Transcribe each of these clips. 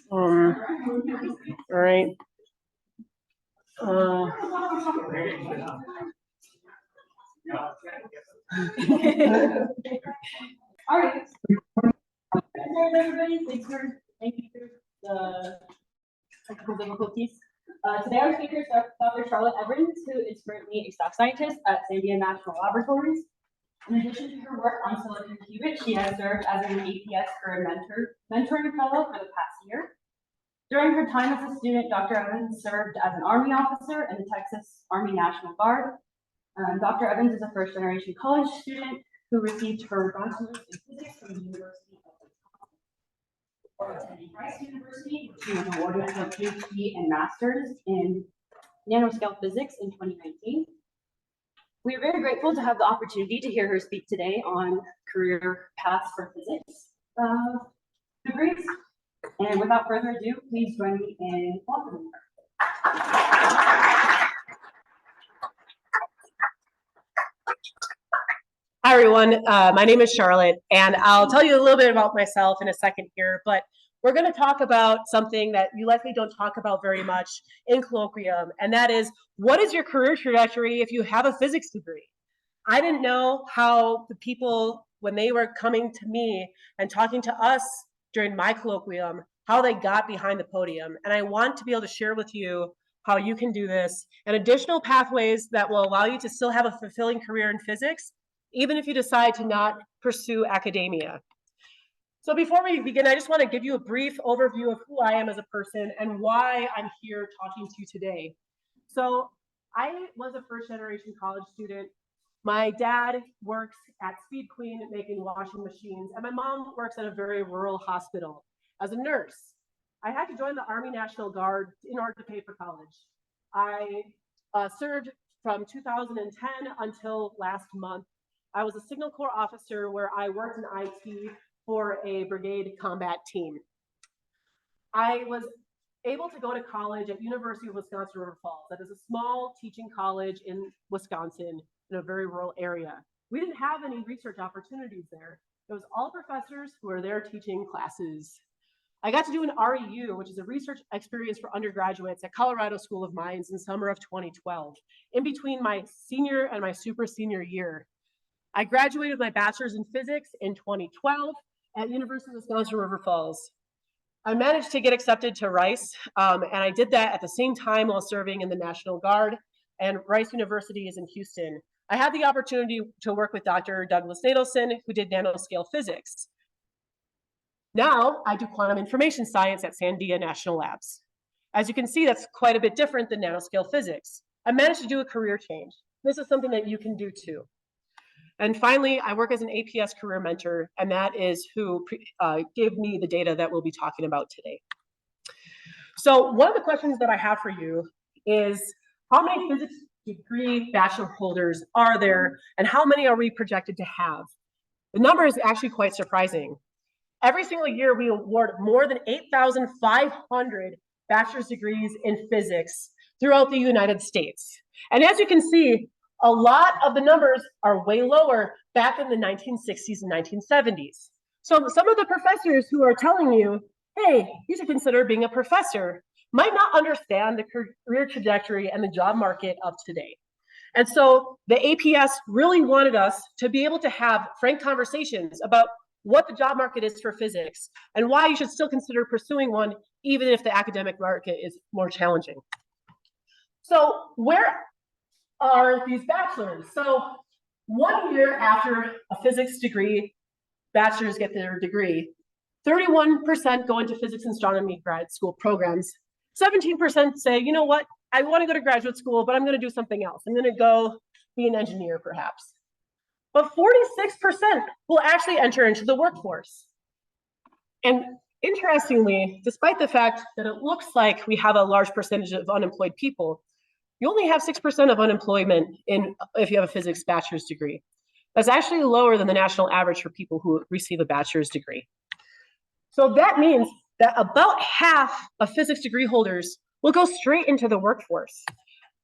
All right. All right. Everybody, thank you for the technical difficulties. Today our speaker is Dr. Charlotte Evans, who is currently a staff scientist at Sandia National Laboratories. In addition to her work on silicon qubits, she has served as an APS career mentoring fellow for the past year. During her time as a student, Dr. Evans served as an Army officer in the Texas Army National Guard. Dr. Evans is a first-generation college student who received her bachelor's in physics from the University of Wisconsin. Or attending Rice University, she was awarded her PhD and master's in nanoscale physics in 2019. We are very grateful to have the opportunity to hear her speak today on career paths for physics degrees. And without further ado, please join me in welcoming her. Hi, everyone. My name is Charlotte, and I'll tell you a little bit about myself in a second here, but we're going to talk about something that you likely don't talk about very much in colloquium, and that is, what is your career trajectory if you have a physics degree? I didn't know how the people, when they were coming to me and talking to us during my colloquium, how they got behind the podium, and I want to be able to share with you how you can do this and additional pathways that will allow you to still have a fulfilling career in physics, even if you decide to not pursue academia. So before we begin, I just want to give you a brief overview of who I am as a person and why I'm here talking to you today. So I was a first-generation college student. My dad works at Speed Queen making washing machines, and my mom works at a very rural hospital as a nurse. I had to join the Army National Guard in order to pay for college. I served from 2010 until last month. I was a Signal Corps officer where I worked in IT for a brigade combat team. I was able to go to college at University of Wisconsin River Falls. That is a small teaching college in Wisconsin in a very rural area. We didn't have any research opportunities there. It was all professors who were there teaching classes. I got to do an REU, which is a research experience for undergraduates at Colorado School of Mines in summer of 2012, in between my senior and my super senior year. I graduated my bachelor's in physics in 2012 at University of Wisconsin River Falls. I managed to get accepted to Rice, and I did that at the same time while serving in the National Guard, and Rice University is in Houston. I had the opportunity to work with Dr. Douglas Nadelson, who did nanoscale physics. Now I do quantum information science at Sandia National Labs. As you can see, that's quite a bit different than nanoscale physics. I managed to do a career change. This is something that you can do too. And finally, I work as an APS career mentor, and that is who gave me the data that we'll be talking about today. So one of the questions that I have for you is, how many physics degree bachelor holders are there, and how many are we projected to have? The number is actually quite surprising. Every single year, we award more than 8,500 bachelor's degrees in physics throughout the United States. And as you can see, a lot of the numbers are way lower back in the 1960s and 1970s. So some of the professors who are telling you, hey, you should consider being a professor, might not understand the career trajectory and the job market of today. And so the APS really wanted us to be able to have frank conversations about what the job market is for physics and why you should still consider pursuing one, even if the academic market is more challenging. So where are these bachelors? So 1 year after a physics degree, bachelors get their degree, 31% go into physics and astronomy grad school programs. 17% say, you know what, I want to go to graduate school, but I'm going to do something else. I'm going to go be an engineer, perhaps. But 46% will actually enter into the workforce. And interestingly, despite the fact that it looks like we have a large percentage of unemployed people, you only have 6% of unemployment if you have a physics bachelor's degree. That's actually lower than the national average for people who receive a bachelor's degree. So that means that about half of physics degree holders will go straight into the workforce.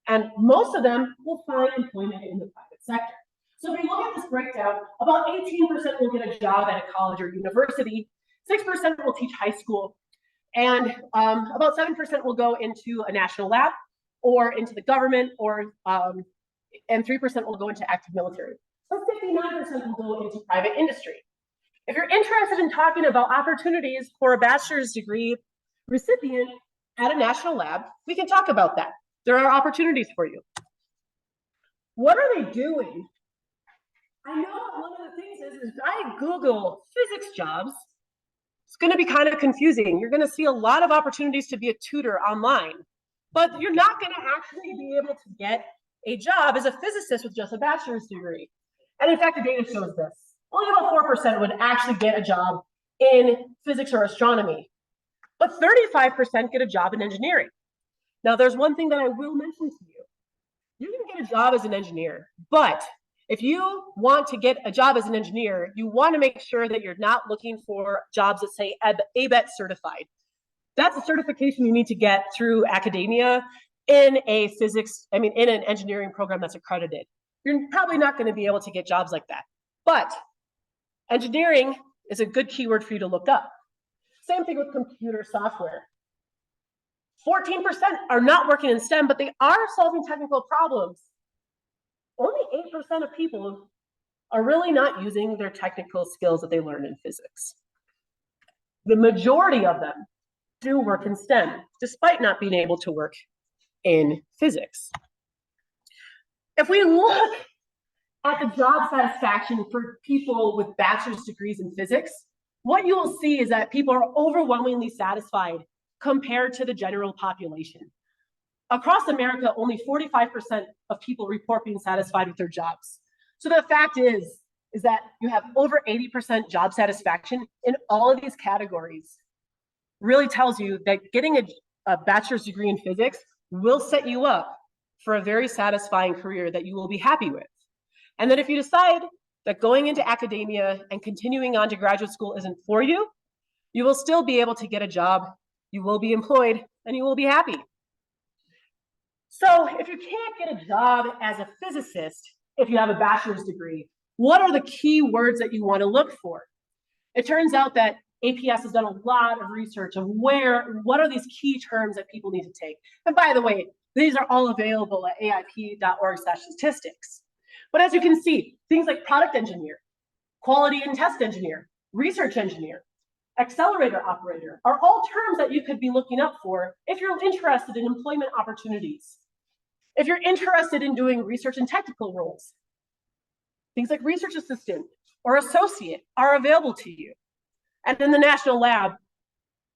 And most of them will find employment in the private sector. So if you look at this breakdown, about 18% will get a job at a college or university, 6% will teach high school, and about 7% will go into a national lab or into the government, and 3% will go into active military. So 59% will go into private industry. If you're interested in talking about opportunities for a bachelor's degree recipient at a national lab, we can talk about that. There are opportunities for you. What are they doing? I know one of the things is I Google physics jobs. It's going to be kind of confusing. You're going to see a lot of opportunities to be a tutor online, but you're not going to actually be able to get a job as a physicist with just a bachelor's degree. And in fact, the data shows this. Only about 4% would actually get a job in physics or astronomy, but 35% get a job in engineering. Now, there's one thing that I will mention to you. You can get a job as an engineer, but if you want to get a job as an engineer, you want to make sure that you're not looking for jobs that say ABET certified. That's a certification you need to get through academia in in an engineering program that's accredited. You're probably not going to be able to get jobs like that. But engineering is a good keyword for you to look up. Same thing with computer software. 14% are not working in STEM, but they are solving technical problems. Only 8% of people are really not using their technical skills that they learned in physics. The majority of them do work in STEM, despite not being able to work in physics. If we look at the job satisfaction for people with bachelor's degrees in physics, what you will see is that people are overwhelmingly satisfied compared to the general population. Across America, only 45% of people report being satisfied with their jobs. So the fact is that you have over 80% job satisfaction in all of these categories. Really tells you that getting a bachelor's degree in physics will set you up for a very satisfying career that you will be happy with. And then if you decide that going into academia and continuing on to graduate school isn't for you, you will still be able to get a job, you will be employed, and you will be happy. So if you can't get a job as a physicist, if you have a bachelor's degree, what are the key words that you want to look for? It turns out that APS has done a lot of research of what are these key terms that people need to take. And by the way, these are all available at aip.org/statistics. But as you can see, things like product engineer, quality and test engineer, research engineer, accelerator operator are all terms that you could be looking up for if you're interested in employment opportunities. If you're interested in doing research and technical roles, things like research assistant or associate are available to you. And in the national lab,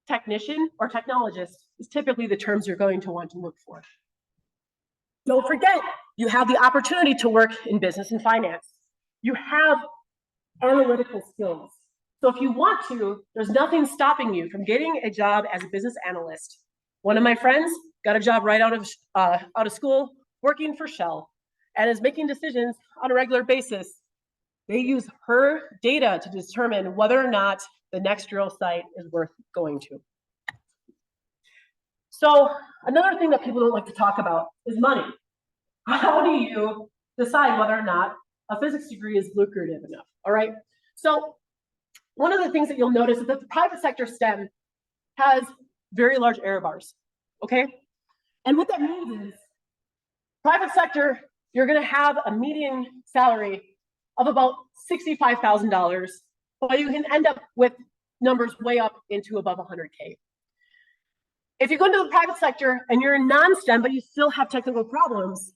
technician or technologist is typically the terms you're going to want to look for. Don't forget, you have the opportunity to work in business and finance. You have analytical skills. So if you want to, there's nothing stopping you from getting a job as a business analyst. One of my friends got a job right out of school working for Shell and is making decisions on a regular basis. They use her data to determine whether or not the next drill site is worth going to. So another thing that people don't like to talk about is money. How do you decide whether or not a physics degree is lucrative enough? All right. So one of the things that you'll notice is that the private sector STEM has very large error bars. Okay. And what that means is private sector, you're going to have a median salary of about $65,000, but you can end up with numbers way up into above 100K. If you go into the private sector and you're in non-STEM, but you still have technical problems,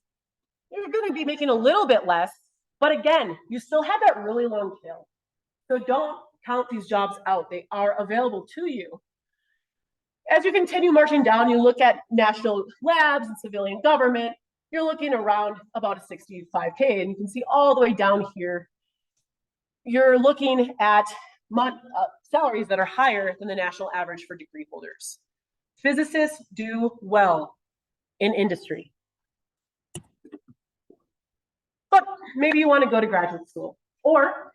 you're going to be making a little bit less, but again, you still have that really long tail. So don't count these jobs out. They are available to you. As you continue marching down, you look at national labs and civilian government, you're looking around about a 65K, and you can see all the way down here, you're looking at salaries that are higher than the national average for degree holders. Physicists do well in industry. But maybe you want to go to graduate school. Or,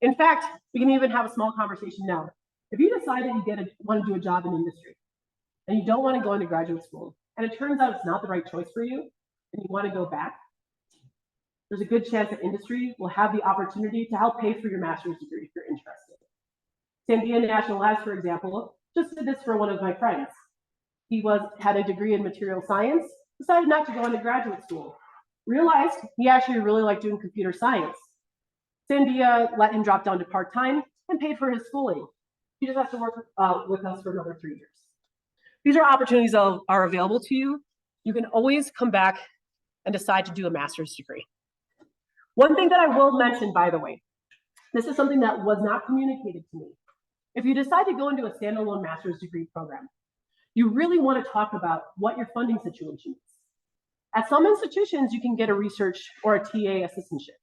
in fact, we can even have a small conversation now. If you decide that you want to do a job in industry, and you don't want to go into graduate school, and it turns out it's not the right choice for you, and you want to go back, there's a good chance that industry will have the opportunity to help pay for your master's degree if you're interested. Sandia National Labs, for example, just did this for one of my friends. He had a degree in material science, decided not to go into graduate school, realized he actually really liked doing computer science. Sandia let him drop down to part-time and paid for his schooling. He just has to work with us for another 3 years. These are opportunities that are available to you. You can always come back and decide to do a master's degree. One thing that I will mention, by the way, this is something that was not communicated to me. If you decide to go into a standalone master's degree program, you really want to talk about what your funding situation is. At some institutions, you can get a research or a TA assistantship.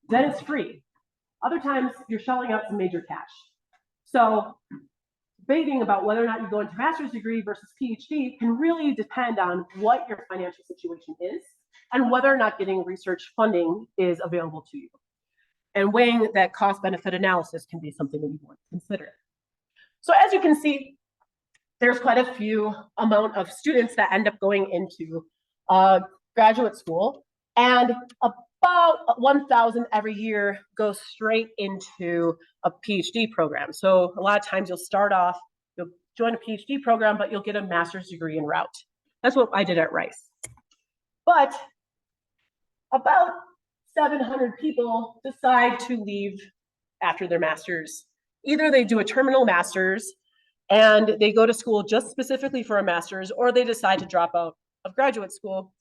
Then it's free. Other times, you're shelling out some major cash. So debating about whether or not you go into master's degree versus PhD can really depend on what your financial situation is and whether or not getting research funding is available to you. And weighing that cost-benefit analysis can be something that you want to consider. So as you can see, there's quite a few amount of students that end up going into graduate school, and about 1,000 every year goes straight into a PhD program. So a lot of times you'll start off, you'll join a PhD program, but you'll get a master's degree en route. That's what I did at Rice. But about 700 people decide to leave after their master's. Either they do a terminal master's and they go to school just specifically for a master's, or they decide to drop out of graduate school.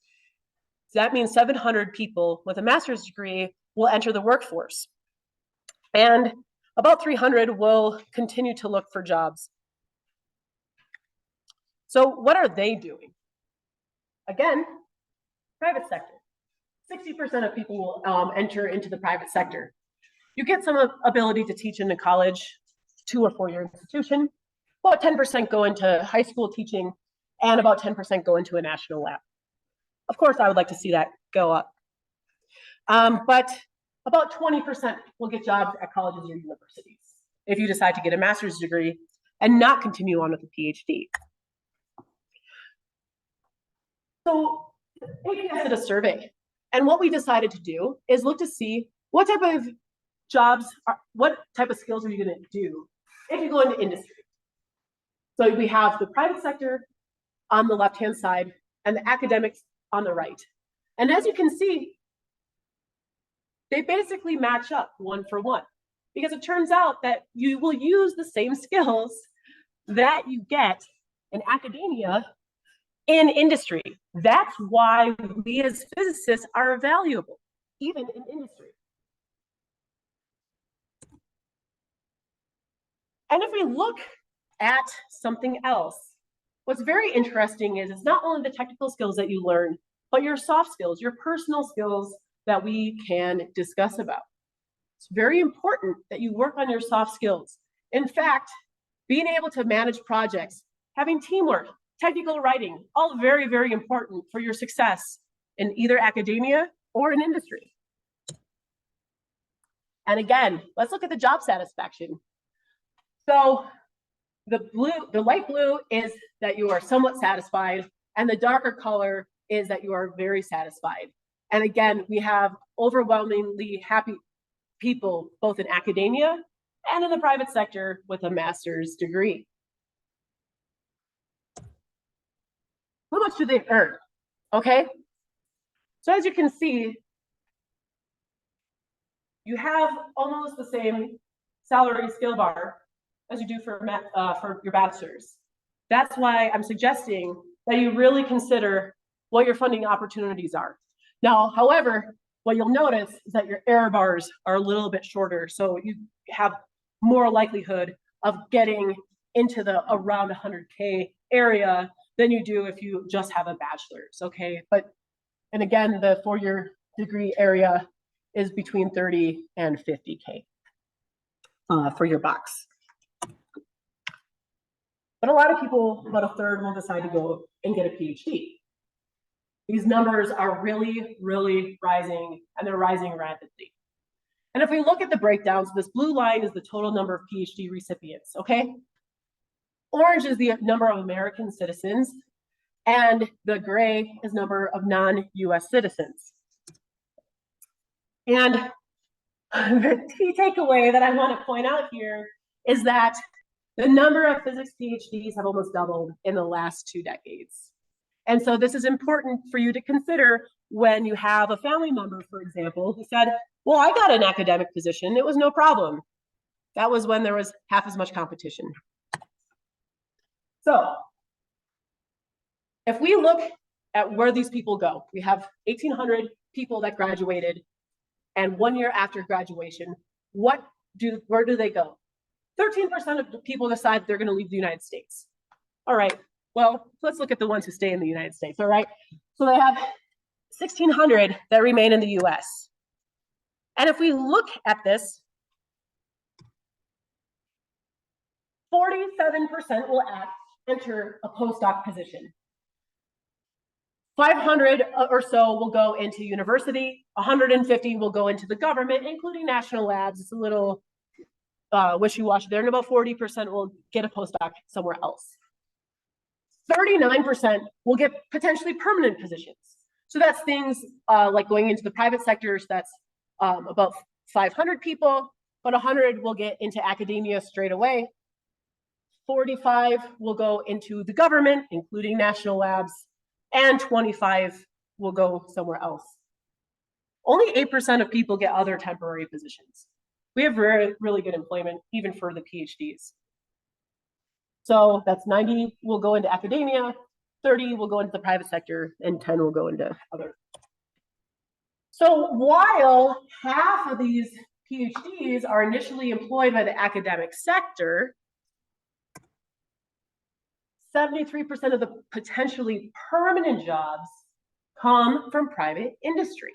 So that means 700 people with a master's degree will enter the workforce. And about 300 will continue to look for jobs. So what are they doing? Again, private sector. 60% of people will enter into the private sector. You get some ability to teach in a college, 2 or 4 year institution. About 10% go into high school teaching, and about 10% go into a national lab. Of course, I would like to see that go up. But about 20% will get jobs at colleges or universities if you decide to get a master's degree and not continue on with a PhD. So APS did a survey, and what we decided to do is look to see what type of jobs, what type of skills are you going to do if you go into industry. So we have the private sector on the left-hand side and the academics on the right. And as you can see, they basically match up 1 for 1, because it turns out that you will use the same skills that you get in academia in industry. That's why we as physicists are valuable, even in industry. And if we look at something else, what's very interesting is it's not only the technical skills that you learn, but your soft skills, your personal skills that we can discuss about. It's very important that you work on your soft skills. In fact, being able to manage projects, having teamwork, technical writing, all very, very important for your success in either academia or in industry. And again, let's look at the job satisfaction. So the light blue is that you are somewhat satisfied, and the darker color is that you are very satisfied. And again, we have overwhelmingly happy people, both in academia and in the private sector with a master's degree. How much do they earn? Okay, so as you can see, you have almost the same salary skill bar as you do for your bachelor's. That's why I'm suggesting that you really consider what your funding opportunities are. Now, however, what you'll notice is that your error bars are a little bit shorter, so you have more likelihood of getting into the around 100K area than you do if you just have a bachelor's, okay? And again, the 4-year degree area is between 30 and 50K for your box. But a lot of people, about a third, will decide to go and get a PhD. These numbers are really, really rising, and they're rising rapidly. And if we look at the breakdowns, this blue line is the total number of PhD recipients, okay? Orange is the number of American citizens, and the gray is number of non-US citizens. And the key takeaway that I want to point out here is that the number of physics PhDs have almost doubled in the last 2 decades. And so this is important for you to consider when you have a family member, for example, who said, well, I got an academic position. It was no problem. That was when there was half as much competition. So if we look at where these people go, we have 1,800 people that graduated, and 1 year after graduation, where do they go? 13% of the people decide they're going to leave the United States. All right, well, let's look at the ones who stay in the United States, all right? So they have 1,600 that remain in the US. And if we look at this, 47% will enter a postdoc position. 500 or so will go into university, 150 will go into the government, including national labs. It's a little wishy-washy there, and about 40% will get a postdoc somewhere else. 39% will get potentially permanent positions. So that's things like going into the private sectors, that's about 500 people, but 100 will get into academia straight away. 45 will go into the government, including national labs, and 25 will go somewhere else. Only 8% of people get other temporary positions. We have really good employment, even for the PhDs. So that's 90 will go into academia, 30 will go into the private sector, and 10 will go into other. So while half of these PhDs are initially employed by the academic sector, 73% of the potentially permanent jobs come from private industry.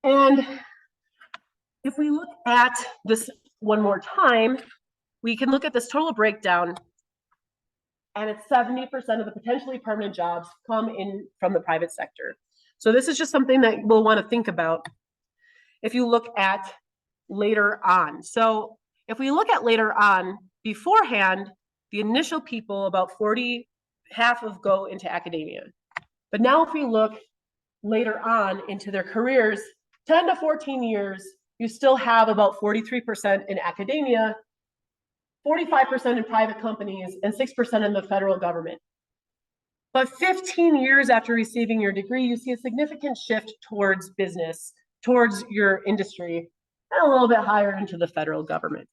And if we look at this one more time, we can look at this total breakdown, and it's 70% of the potentially permanent jobs come in from the private sector. So this is just something that we'll want to think about if you look at later on. So if we look at later on, beforehand, the initial people, about 40, half of go into academia. But now if we look later on into their careers, 10 to 14 years, you still have about 43% in academia, 45% in private companies, and 6% in the federal government. But 15 years after receiving your degree, you see a significant shift towards business, towards your industry, and a little bit higher into the federal government.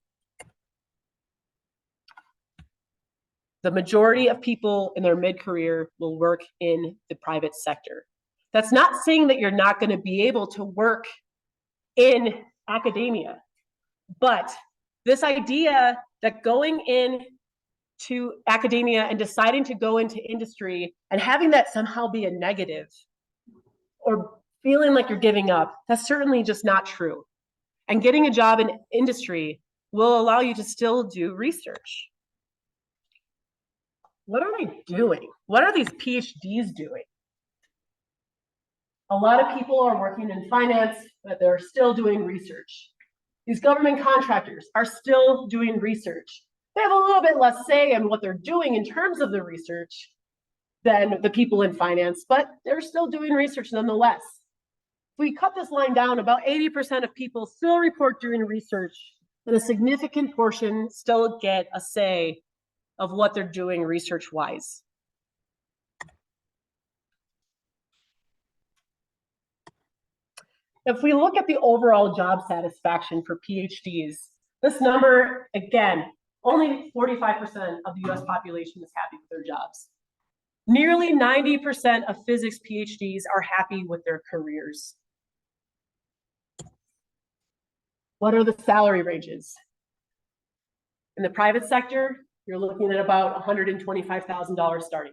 The majority of people in their mid-career will work in the private sector. That's not saying that you're not going to be able to work in academia, but this idea that going into academia and deciding to go into industry and having that somehow be a negative or feeling like you're giving up, that's certainly just not true. And getting a job in industry will allow you to still do research. What are they doing? What are these PhDs doing? A lot of people are working in finance, but they're still doing research. These government contractors are still doing research. They have a little bit less say in what they're doing in terms of the research than the people in finance, but they're still doing research nonetheless. If we cut this line down, about 80% of people still report doing research, and a significant portion still get a say of what they're doing research-wise. If we look at the overall job satisfaction for PhDs, this number, again, only 45% of the US population is happy with their jobs. Nearly 90% of physics PhDs are happy with their careers. What are the salary ranges? In the private sector, you're looking at about $125,000 starting.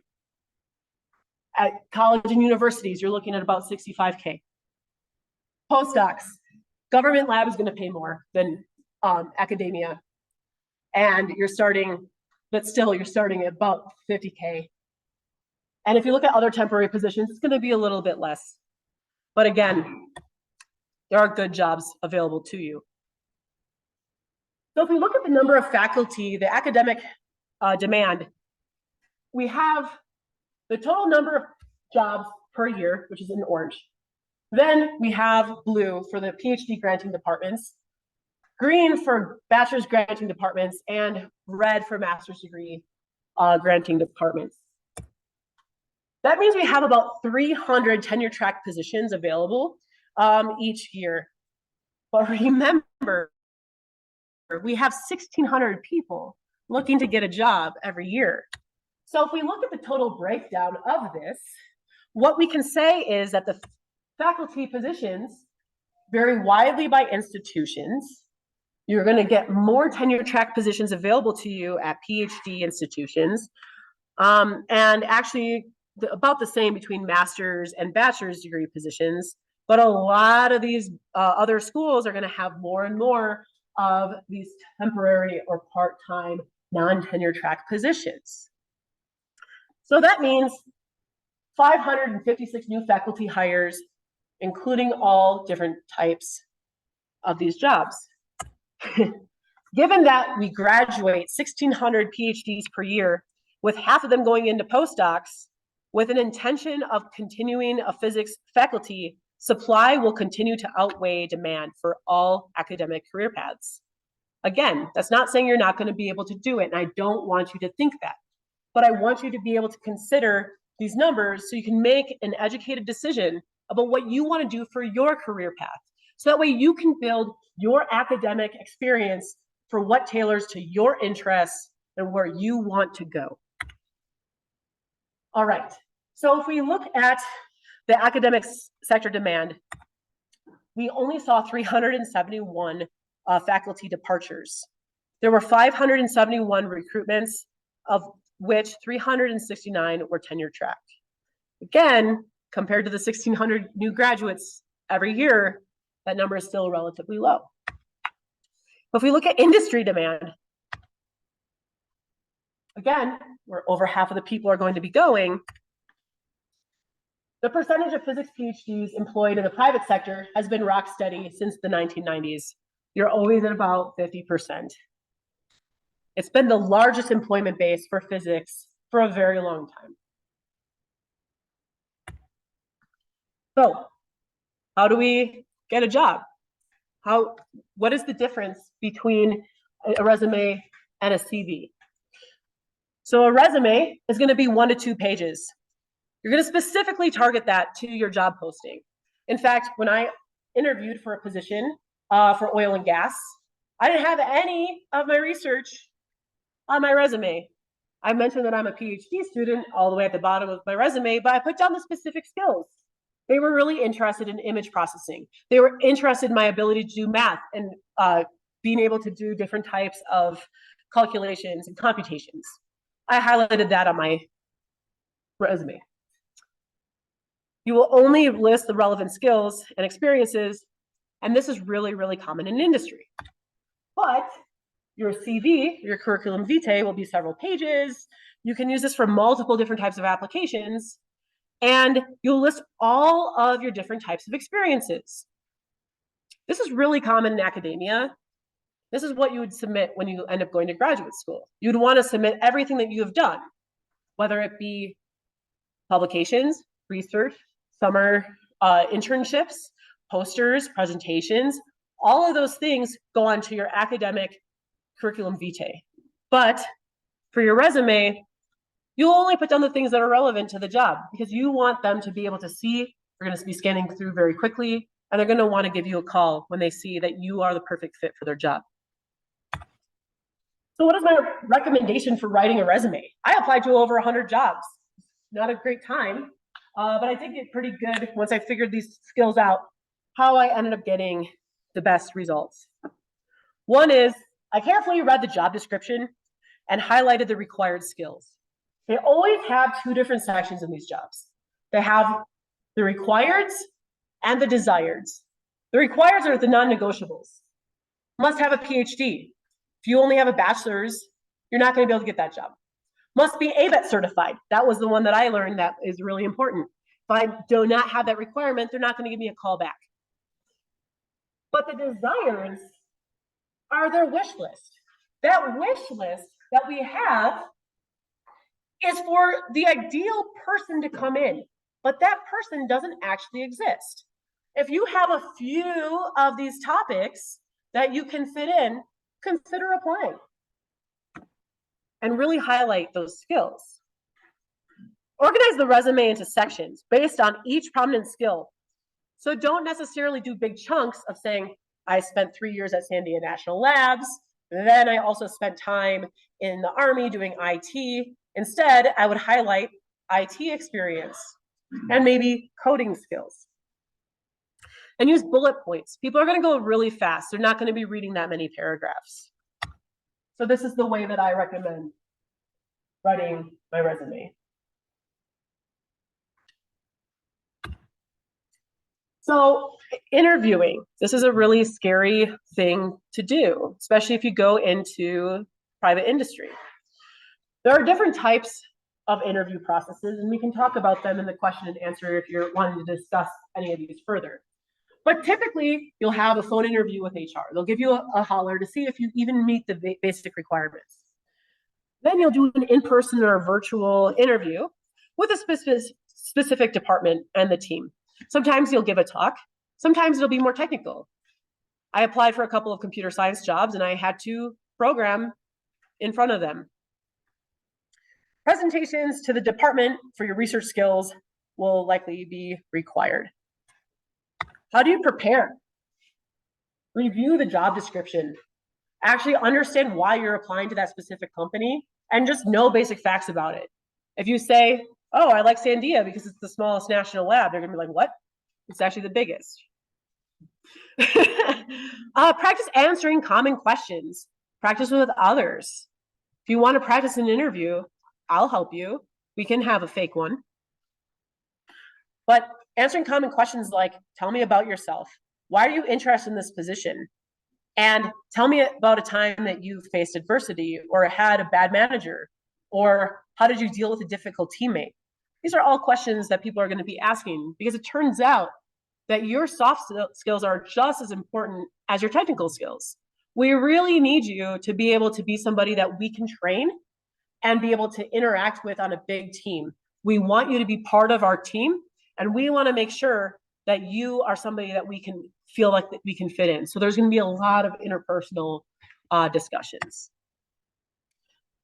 At college and universities, you're looking at about $65K. Postdocs, government lab is going to pay more than academia, and you're starting, but still you're starting at about $50K. And if you look at other temporary positions, it's going to be a little bit less. But again, there are good jobs available to you. So if we look at the number of faculty, the academic demand, we have the total number of jobs per year, which is in orange, Then we have blue for the PhD granting departments, green for bachelor's granting departments, and red for master's degree granting departments. That means we have about 300 tenure track positions available each year. But remember, we have 1,600 people looking to get a job every year. So if we look at the total breakdown of this, what we can say is that the faculty positions vary widely by institutions. You're going to get more tenure track positions available to you at PhD institutions, and actually about the same between master's and bachelor's degree positions. But a lot of these other schools are going to have more and more of these temporary or part-time non-tenure track positions. So that means 556 new faculty hires, including all different types of these jobs. Given that we graduate 1,600 PhDs per year, with half of them going into postdocs, with an intention of continuing a physics faculty, supply will continue to outweigh demand for all academic career paths. Again, that's not saying you're not going to be able to do it, and I don't want you to think that. But I want you to be able to consider these numbers so you can make an educated decision about what you want to do for your career path. So that way you can build your academic experience for what tailors to your interests and where you want to go. All right, so if we look at the academic sector demand, we only saw 371 faculty departures. There were 571 recruitments, of which 369 were tenure track. Again, compared to the 1,600 new graduates every year, that number is still relatively low. If we look at industry demand, again, where over half of the people are going to be going, the percentage of physics PhDs employed in the private sector has been rock steady since the 1990s. You're always at about 50%. It's been the largest employment base for physics for a very long time. So, how do we get a job? What is the difference between a resume and a CV? So a resume is going to be 1 to 2 pages. You're going to specifically target that to your job posting. In fact, when I interviewed for a position for oil and gas, I didn't have any of my research on my resume. I mentioned that I'm a PhD student all the way at the bottom of my resume, but I put down the specific skills. They were really interested in image processing. They were interested in my ability to do math and being able to do different types of calculations and computations. I highlighted that on my resume. You will only list the relevant skills and experiences, and this is really, really common in industry. But your CV, your curriculum vitae, will be several pages. You can use this for multiple different types of applications, and you'll list all of your different types of experiences. This is really common in academia. This is what you would submit when you end up going to graduate school. You'd want to submit everything that you have done, whether it be publications, research, summer internships, posters, presentations. All of those things go onto your academic curriculum vitae. But for your resume, you'll only put down the things that are relevant to the job because you want them to be able to see. They're going to be scanning through very quickly, and they're going to want to give you a call when they see that you are the perfect fit for their job. So what is my recommendation for writing a resume? I applied to over 100 jobs. Not a great time, but I did get pretty good once I figured these skills out, how I ended up getting the best results. One is I carefully read the job description and highlighted the required skills. They always have 2 different sections in these jobs. They have the requireds and the desireds. The requireds are the non-negotiables. Must have a PhD. If you only have a bachelor's, you're not going to be able to get that job. Must be ABET certified. That was the one that I learned that is really important. If I do not have that requirement, they're not going to give me a call back. But the desires are their wish list. That wish list that we have is for the ideal person to come in, but that person doesn't actually exist. If you have a few of these topics that you can fit in, consider applying and really highlight those skills. Organize the resume into sections based on each prominent skill. So don't necessarily do big chunks of saying, I spent 3 years at Sandia National Labs, then I also spent time in the Army doing IT. Instead, I would highlight IT experience and maybe coding skills. And use bullet points. People are going to go really fast. They're not going to be reading that many paragraphs. So this is the way that I recommend writing my resume. So interviewing, this is a really scary thing to do, especially if you go into private industry. There are different types of interview processes, and we can talk about them in the question and answer if you're wanting to discuss any of these further. But typically, you'll have a phone interview with HR. They'll give you a holler to see if you even meet the basic requirements. Then you'll do an in-person or a virtual interview with a specific department and the team. Sometimes you'll give a talk. Sometimes it'll be more technical. I applied for a couple of computer science jobs and I had to program in front of them. Presentations to the department for your research skills will likely be required. How do you prepare? Review the job description. Actually understand why you're applying to that specific company and just know basic facts about it. If you say, oh, I like Sandia because it's the smallest national lab, they're gonna be like, what? It's actually the biggest. Practice answering common questions. Practice with others. If you want to practice an interview, I'll help you. We can have a fake one. But answering common questions like, tell me about yourself. Why are you interested in this position? And tell me about a time that you faced adversity or had a bad manager, or how did you deal with a difficult teammate? These are all questions that people are going to be asking because it turns out that your soft skills are just as important as your technical skills. We really need you to be able to be somebody that we can train and be able to interact with on a big team. We want you to be part of our team, and we want to make sure that you are somebody that we can feel like that we can fit in. So there's going to be a lot of interpersonal discussions.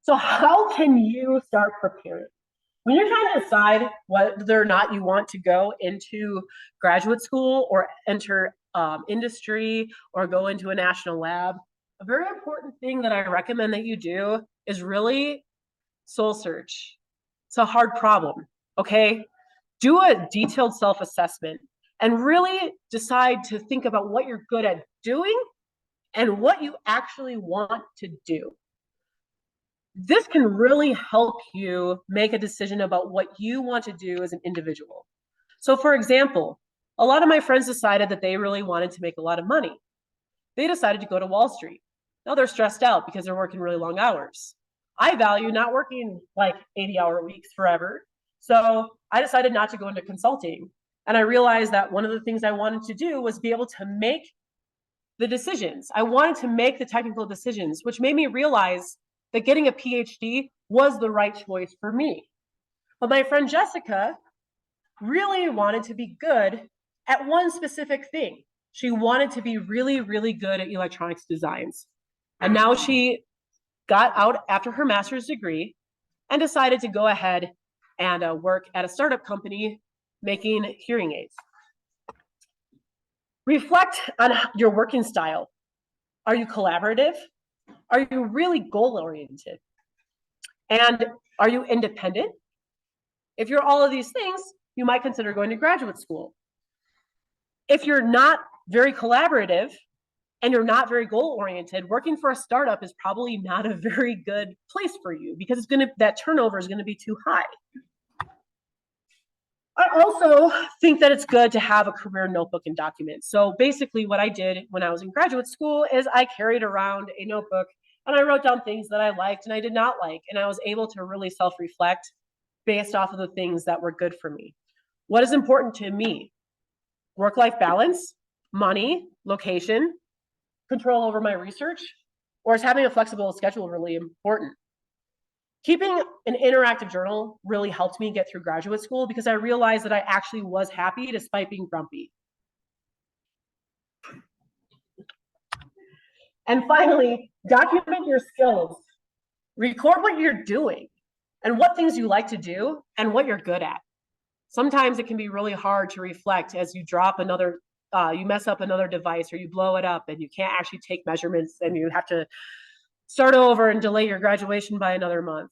So how can you start preparing? When you're trying to decide whether or not you want to go into graduate school or enter industry or go into a national lab, a very important thing that I recommend that you do is really soul search. It's a hard problem, okay? Do a detailed self-assessment and really decide to think about what you're good at doing and what you actually want to do. This can really help you make a decision about what you want to do as an individual. So for example, a lot of my friends decided that they really wanted to make a lot of money. They decided to go to Wall Street. Now they're stressed out because they're working really long hours. I value not working like 80-hour weeks forever. So I decided not to go into consulting. And I realized that one of the things I wanted to do was be able to make the decisions. I wanted to make the technical decisions, which made me realize that getting a PhD was the right choice for me. But my friend Jessica really wanted to be good at one specific thing. She wanted to be really, really good at electronics designs. And now she got out after her master's degree and decided to go ahead and work at a startup company making hearing aids. Reflect on your working style. Are you collaborative? Are you really goal-oriented? And are you independent? If you're all of these things, you might consider going to graduate school. If you're not very collaborative and you're not very goal-oriented, working for a startup is probably not a very good place for you because that turnover is going to be too high. I also think that it's good to have a career notebook and document. So basically what I did when I was in graduate school is I carried around a notebook and I wrote down things that I liked and I did not like. And I was able to really self-reflect based off of the things that were good for me. What is important to me? Work-life balance, money, location, control over my research, or is having a flexible schedule really important? Keeping an interactive journal really helped me get through graduate school because I realized that I actually was happy despite being grumpy. And finally, document your skills. Record what you're doing and what things you like to do and what you're good at. Sometimes it can be really hard to reflect as you drop another, you mess up another device or you blow it up and you can't actually take measurements and you have to start over and delay your graduation by another month,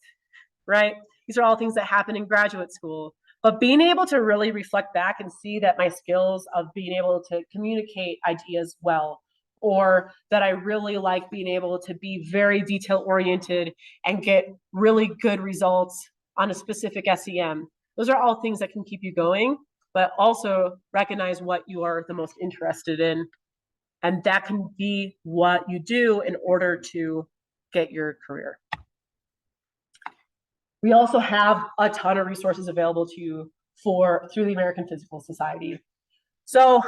right? These are all things that happen in graduate school. But being able to really reflect back and see that my skills of being able to communicate ideas well, or that I really like being able to be very detail oriented and get really good results on a specific SEM. Those are all things that can keep you going, but also recognize what you are the most interested in. And that can be what you do in order to get your career. We also have a ton of resources available to you through the American Physical Society. So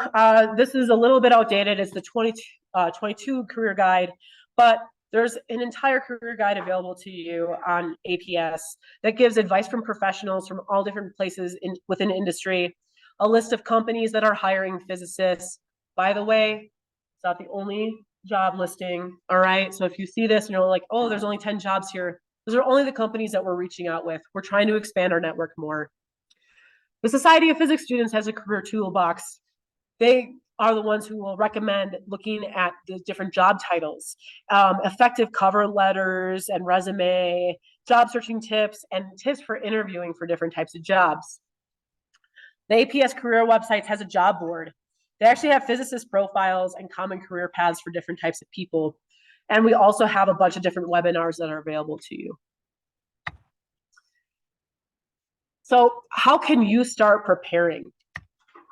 this is a little bit outdated. It's the 22 career guide, but there's an entire career guide available to you on APS that gives advice from professionals from all different places within industry, a list of companies that are hiring physicists. By the way, it's not the only job listing, all right? So if you see this and you're like, oh, there's only 10 jobs here, those are only the companies that we're reaching out with. We're trying to expand our network more. The Society of Physics Students has a career toolbox. They are the ones who will recommend looking at the different job titles, effective cover letters and resume, job searching tips, and tips for interviewing for different types of jobs. The APS Career Websites has a job board. They actually have physicist profiles and common career paths for different types of people. And we also have a bunch of different webinars that are available to you. So how can you start preparing?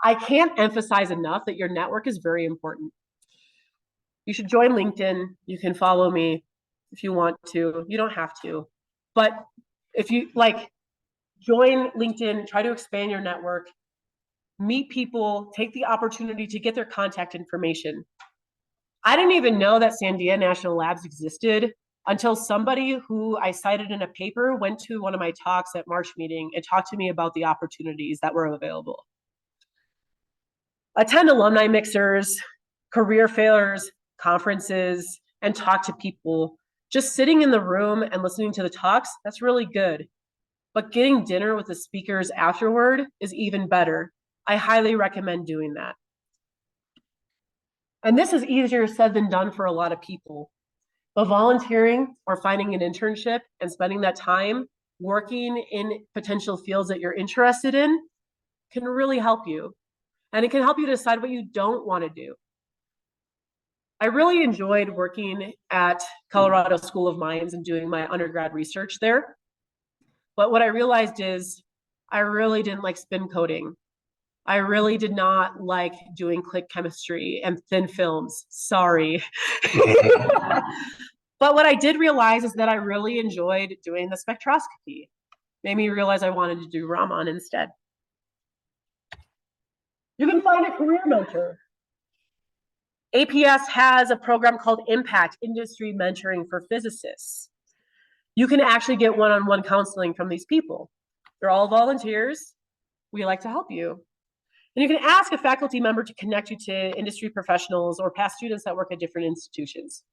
I can't emphasize enough that your network is very important. You should join LinkedIn. You can follow me if you want to. You don't have to. But if you join LinkedIn, try to expand your network, meet people, take the opportunity to get their contact information. I didn't even know that Sandia National Labs existed until somebody who I cited in a paper went to one of my talks at March meeting and talked to me about the opportunities that were available. Attend alumni mixers, career fairs, conferences, and talk to people. Just sitting in the room and listening to the talks, that's really good. But getting dinner with the speakers afterward is even better. I highly recommend doing that. And this is easier said than done for a lot of people. But volunteering or finding an internship and spending that time working in potential fields that you're interested in can really help you. And it can help you decide what you don't want to do. I really enjoyed working at Colorado School of Mines and doing my undergrad research there. But what I realized is I really didn't like spin coating. I really did not like doing click chemistry and thin films. Sorry. But what I did realize is that I really enjoyed doing the spectroscopy. Made me realize I wanted to do Raman instead. You can find a career mentor. APS has a program called Impact Industry Mentoring for Physicists. You can actually get one-on-one counseling from these people. They're all volunteers. We like to help you. And you can ask a faculty member to connect you to industry professionals or past students that work at different institutions.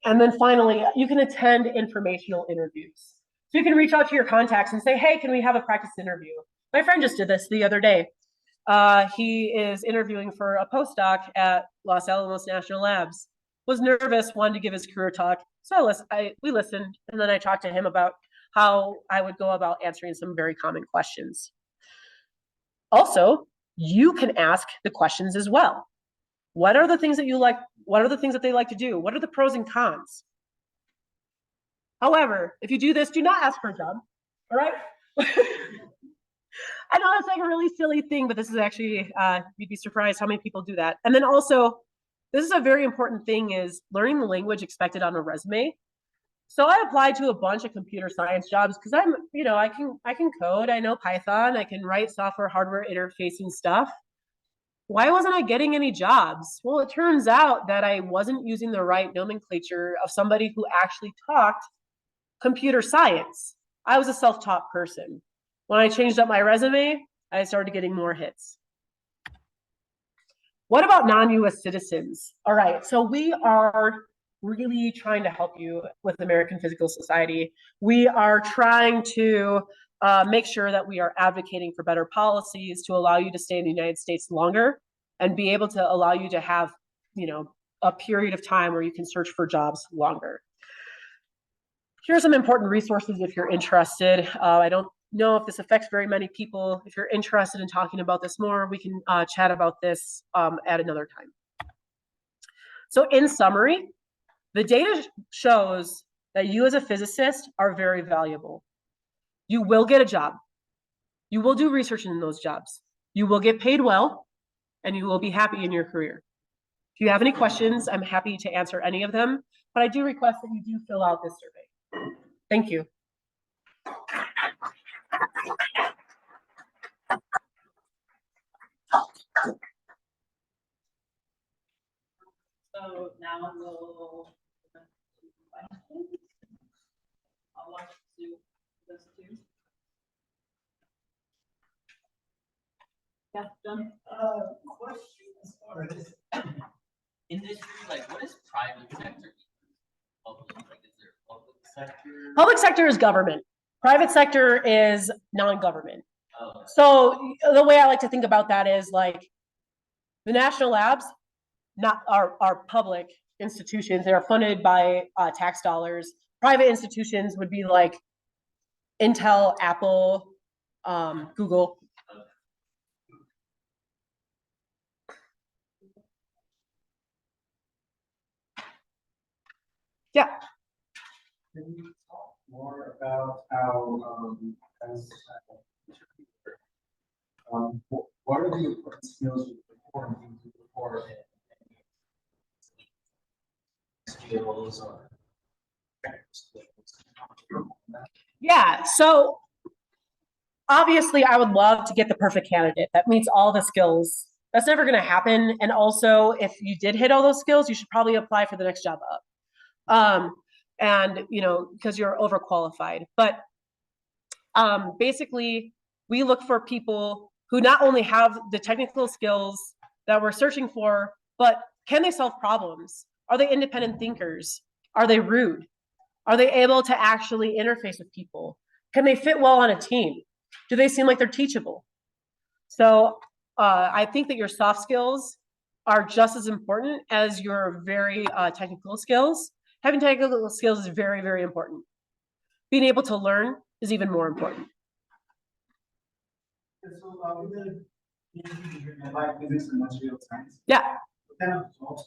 And then finally, you can attend informational interviews. So you can reach out to your contacts and say, hey, can we have a practice interview? My friend just did this the other day. He is interviewing for a postdoc at Los Alamos National Labs. Was nervous, wanted to give his career talk. So we listened, and then I talked to him about how I would go about answering some very common questions. Also, you can ask the questions as well. What are the things that you like? What are the things that they like to do? What are the pros and cons? However, if you do this, do not ask for a job, all right? I know that's like a really silly thing, but this is actually, you'd be surprised how many people do that. And then also, this is a very important thing is learning the language expected on a resume. So I applied to a bunch of computer science jobs because I'm, I can code, I know Python, I can write software, hardware interfacing stuff. Why wasn't I getting any jobs? Well, it turns out that I wasn't using the right nomenclature of somebody who actually talked computer science. I was a self-taught person. When I changed up my resume, I started getting more hits. What about non-US citizens? All right, so we are really trying to help you with American Physical Society. We are trying to make sure that we are advocating for better policies to allow you to stay in the United States longer and be able to allow you to have, a period of time where you can search for jobs longer. Here's some important resources if you're interested. I don't know if this affects very many people. If you're interested in talking about this more, we can chat about this at another time. So in summary, the data shows that you as a physicist are very valuable. You will get a job. You will do research in those jobs. You will get paid well, and you will be happy in your career. If you have any questions, I'm happy to answer any of them, but I do request that you do fill out this survey. Thank you. So now we'll. I'll watch those two. Yeah, John. Question as far as industry, like what is private sector? Like is there public sector? Public sector is government. Private sector is non-government. Oh. So the way I like to think about that is like the national labs, not are public institutions. They are funded by tax dollars. Private institutions would be like Intel, Apple, Google. Yeah. Can you talk more about how, what are the important skills you perform before skills or Yeah. So obviously, I would love to get the perfect candidate that meets all the skills. That's never going to happen. And also, if you did hit all those skills, you should probably apply for the next job up. And because you're overqualified. But basically, we look for people who not only have the technical skills that we're searching for, but can they solve problems? Are they independent thinkers? Are they rude? Are they able to actually interface with people? Can they fit well on a team? Do they seem like they're teachable? So I think that your soft skills are just as important as your very technical skills. Having technical skills is very, very important. Being able to learn is even more important. So we applied physics and material science. Yeah. What kind of jobs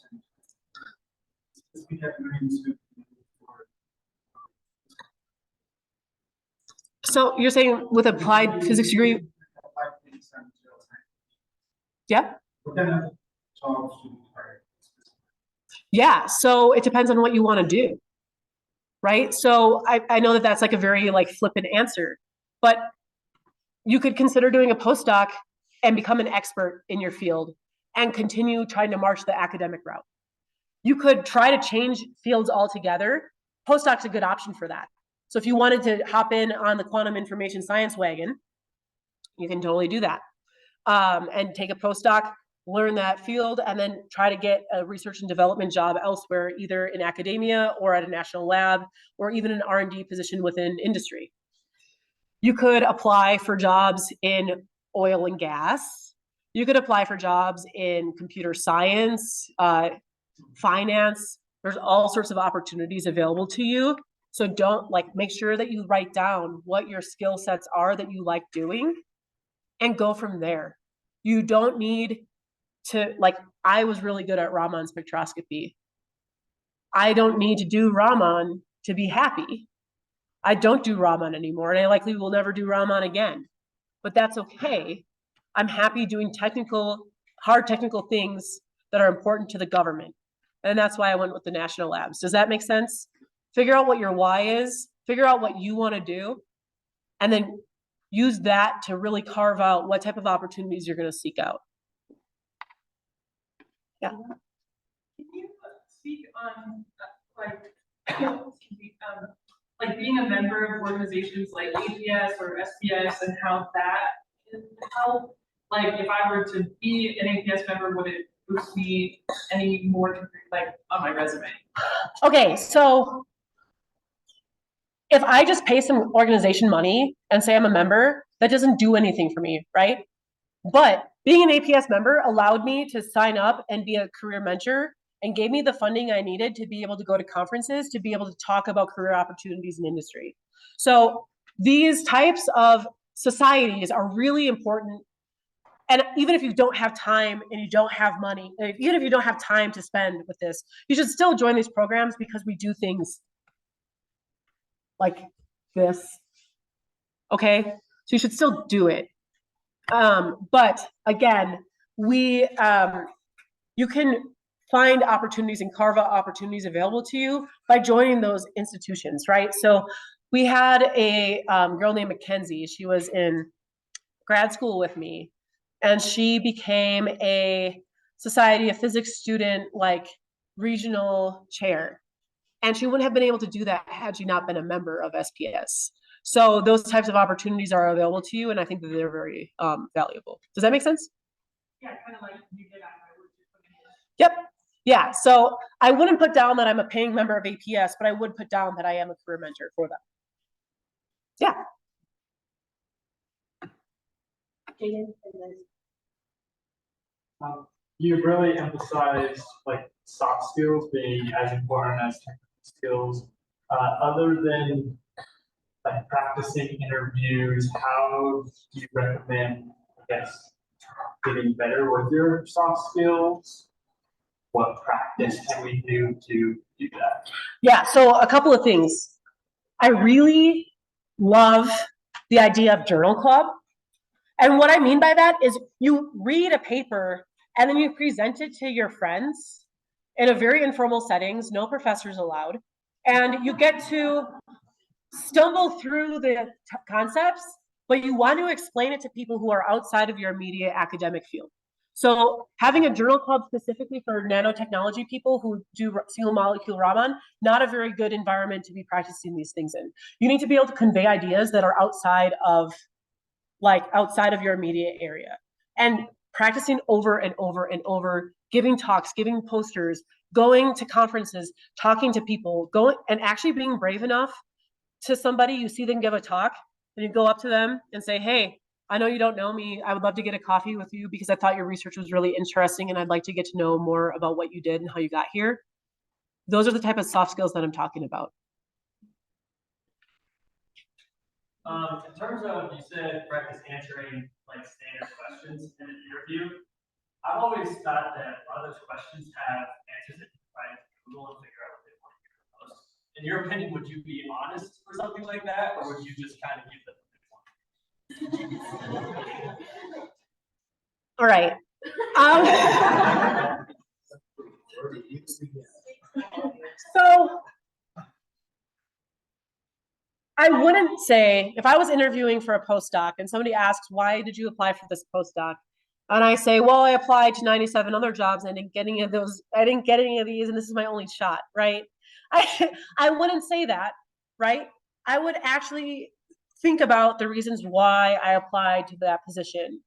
we have learned So you're saying with applied physics degree? applied physics and material science. Yeah. What kind of jobs do you require? Yeah. So it depends on what you want to do. Right. So I know that that's like a very like flippant answer, but you could consider doing a postdoc and become an expert in your field and continue trying to march the academic route. You could try to change fields altogether. Postdoc's a good option for that. So if you wanted to hop in on the quantum information science wagon, you can totally do that. And take a postdoc, learn that field, and then try to get a research and development job elsewhere, either in academia or at a national lab, or even an R&D position within industry. You could apply for jobs in oil and gas. You could apply for jobs in computer science, finance. There's all sorts of opportunities available to you. So don't make sure that you write down what your skill sets are that you like doing and go from there. You don't need to, I was really good at Raman spectroscopy. I don't need to do Raman to be happy. I don't do Raman anymore, and I likely will never do Raman again. But that's okay. I'm happy doing hard technical things that are important to the government. And that's why I went with the national labs. Does that make sense? Figure out what your why is, figure out what you want to do, and then use that to really carve out what type of opportunities you're going to seek out. Yeah. Can you speak on being a member of organizations like APS or SPS and how that can help? Like if I were to be an APS member, would boost me any more, like, on my resume? Okay, so if I just pay some organization money and say I'm a member, that doesn't do anything for me, right? But being an APS member allowed me to sign up and be a career mentor and gave me the funding I needed to be able to go to conferences, to be able to talk about career opportunities in industry. So these types of societies are really important. And even if you don't have time and you don't have money, even if you don't have time to spend with this, you should still join these programs because we do things like this. Okay, so you should still do it. But again, you can find opportunities and carve out opportunities available to you by joining those institutions, right? So we had a girl named Mackenzie. She was in grad school with me, and she became a Society of Physics student, like regional chair. And she wouldn't have been able to do that had she not been a member of SPS. So those types of opportunities are available to you, and I think that they're very valuable. Does that make sense? Yeah, kind of like you did at my work. Yep. Yeah. So I wouldn't put down that I'm a paying member of APS, but I would put down that I am a career mentor for them. Yeah. Jaden, and then You really emphasized like soft skills being as important as technical skills. Other than like practicing interviews, how do you recommend, I guess, getting better with your soft skills? What practice can we do to do that? Yeah. So a couple of things. I really love the idea of journal club. And what I mean by that is you read a paper and then you present it to your friends in a very informal settings, no professors allowed. And you get to stumble through the concepts, but you want to explain it to people who are outside of your immediate academic field. So having a journal club specifically for nanotechnology people who do single molecule Raman, not a very good environment to be practicing these things in. You need to be able to convey ideas that are outside of your immediate area, and practicing over and over and over, giving talks, giving posters, going to conferences, talking to people, going and actually being brave enough to somebody, you see them give a talk, and you go up to them and say, hey, I know you don't know me. I would love to get a coffee with you because I thought your research was really interesting and I'd like to get to know more about what you did and how you got here. Those are the type of soft skills that I'm talking about. In terms of, you said practice answering like standard questions in an interview. I've always thought that a lot of those questions have answers that you can find on Google and figure out what they want to hear the most. In your opinion, would you be honest for something like that, or would you just kind of give them what they want? All right. So I wouldn't say, if I was interviewing for a postdoc and somebody asks, why did you apply for this postdoc? And I say, well, I applied to 97 other jobs and I didn't get any of those. I didn't get any of these, and this is my only shot, right? I wouldn't say that, right? I would actually think about the reasons why I applied to that position.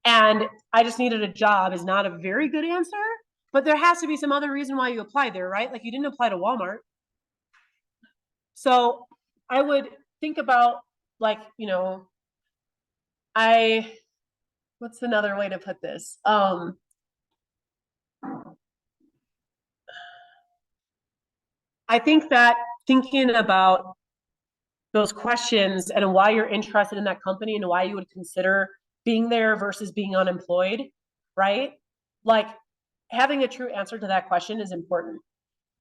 And I just needed a job is not a very good answer, but there has to be some other reason why you applied there, right? Like you didn't apply to Walmart. So I would think about like, what's another way to put this? I think that thinking about those questions and why you're interested in that company and why you would consider being there versus being unemployed, right? Like having a true answer to that question is important.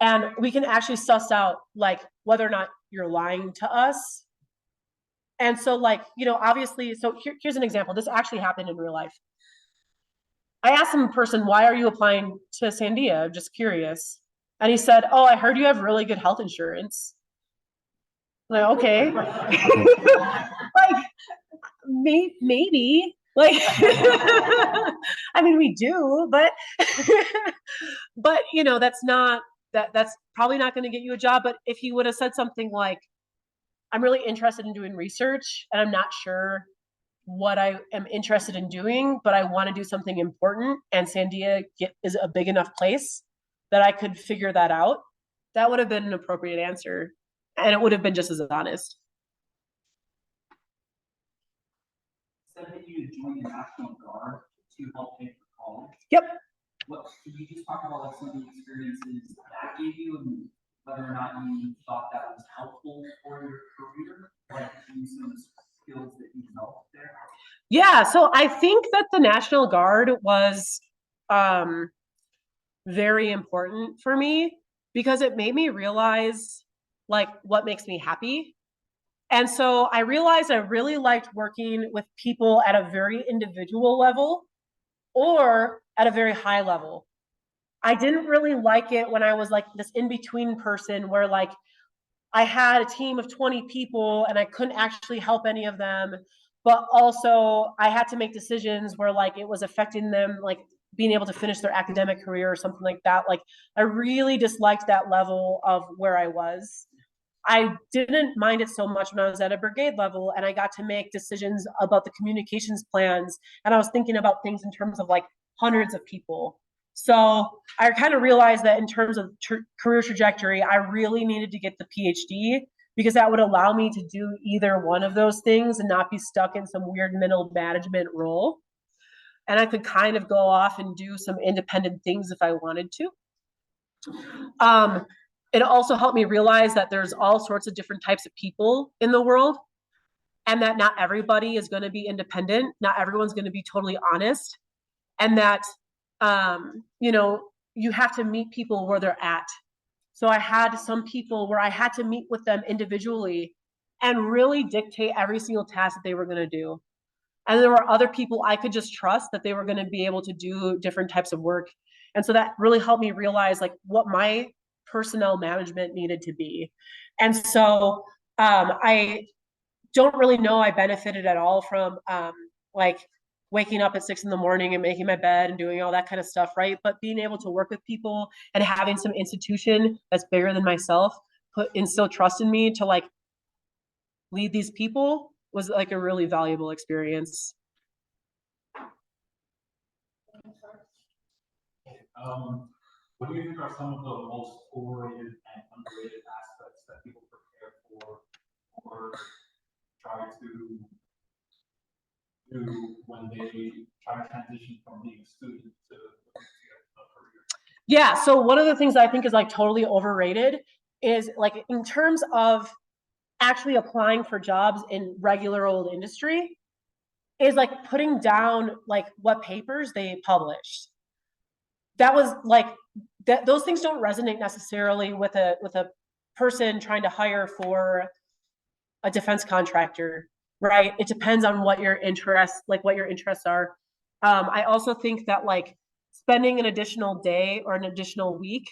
And we can actually suss out like whether or not you're lying to us. And so like, obviously, so here's an example. This actually happened in real life. I asked some person, why are you applying to Sandia? I'm just curious. And he said, oh, I heard you have really good health insurance. I'm like, okay. Like, maybe. Like, I mean, we do, but, but, that's probably not going to get you a job. But if he would have said something like, I'm really interested in doing research and I'm not sure what I am interested in doing, but I want to do something important, and Sandia is a big enough place that I could figure that out, that would have been an appropriate answer. And it would have been just as honest. Said that you joined the National Guard to help pay for college. Yep. What can you just talk about like some of the experiences that gave you and whether or not you thought that was helpful for your career, like some skills that you developed there? Yeah, so I think that the National Guard was very important for me because it made me realize like what makes me happy. And so I realized I really liked working with people at a very individual level or at a very high level. I didn't really like it when I was like this in between person where like I had a team of 20 people and I couldn't actually help any of them, but also I had to make decisions where like it was affecting them, like being able to finish their academic career or something like that. Like I really disliked that level of where I was. I didn't mind it so much when I was at a brigade level and I got to make decisions about the communications plans. And I was thinking about things in terms of like hundreds of people. So I kind of realized that in terms of career trajectory, I really needed to get the PhD because that would allow me to do either one of those things and not be stuck in some weird middle management role. And I could kind of go off and do some independent things if I wanted to. It also helped me realize that there's all sorts of different types of people in the world and that not everybody is going to be independent. Not everyone's going to be totally honest. And that, you have to meet people where they're at. So I had some people where I had to meet with them individually and really dictate every single task that they were going to do. And there were other people I could just trust that they were going to be able to do different types of work. And so that really helped me realize like what my personnel management needed to be. And so I don't really know I benefited at all from like waking up at 6 a.m. and making my bed and doing all that kind of stuff, right? But being able to work with people and having some institution that's bigger than myself instill trust in me to like lead these people was like a really valuable experience. What do you think are some of the most overrated and underrated aspects that people prepare for or try to do when they try to transition from being a student to a career? Yeah, so one of the things I think is like totally overrated is like in terms of actually applying for jobs in regular old industry is like putting down like what papers they published. That was like that those things don't resonate necessarily with a person trying to hire for a defense contractor, right? It depends on what your interests are. I also think that like spending an additional day or an additional week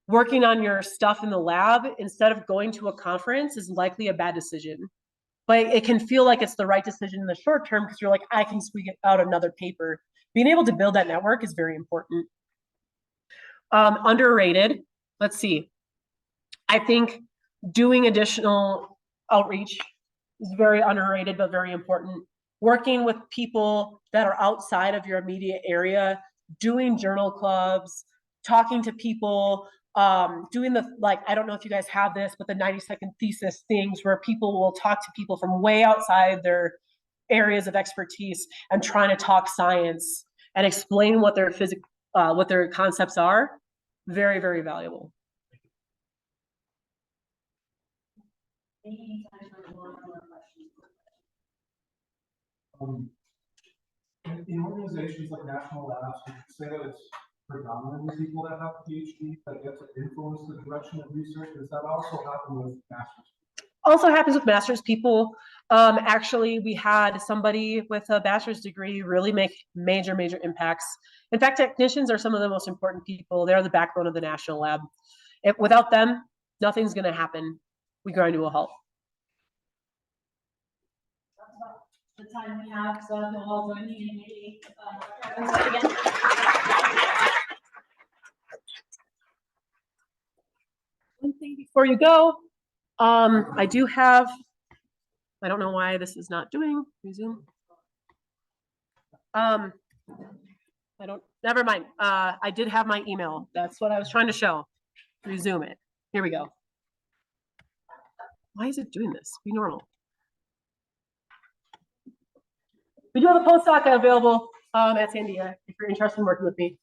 working on your stuff in the lab instead of going to a conference is likely a bad decision. But it can feel like it's the right decision in the short term because you're like, I can squeak out another paper. Being able to build that network is very important. Underrated. Let's see. I think doing additional outreach is very underrated, but very important. Working with people that are outside of your immediate area, doing journal clubs, talking to people, doing the, like, I don't know if you guys have this, but the 90-second thesis things where people will talk to people from way outside their areas of expertise and trying to talk science and explain what what their concepts are. Very, very valuable. In organizations like national labs, would you say that it's predominantly people that have a PhD that get to influence the direction of research? Does that also happen with masters? Also happens with master's people. Actually, we had somebody with a bachelor's degree really make major, major impacts. In fact, technicians are some of the most important people. They're the backbone of the national lab. Without them, nothing's going to happen. We grind to a halt. That's about the time we have, so you'll all join me in maybe. One thing before you go, I do have, I don't know why this is not doing, resume. I don't, never mind. I did have my email. That's what I was trying to show. Resume it. Here we go. Why is it doing this? Be normal. We do have a postdoc available at Sandia if you're interested in working with me.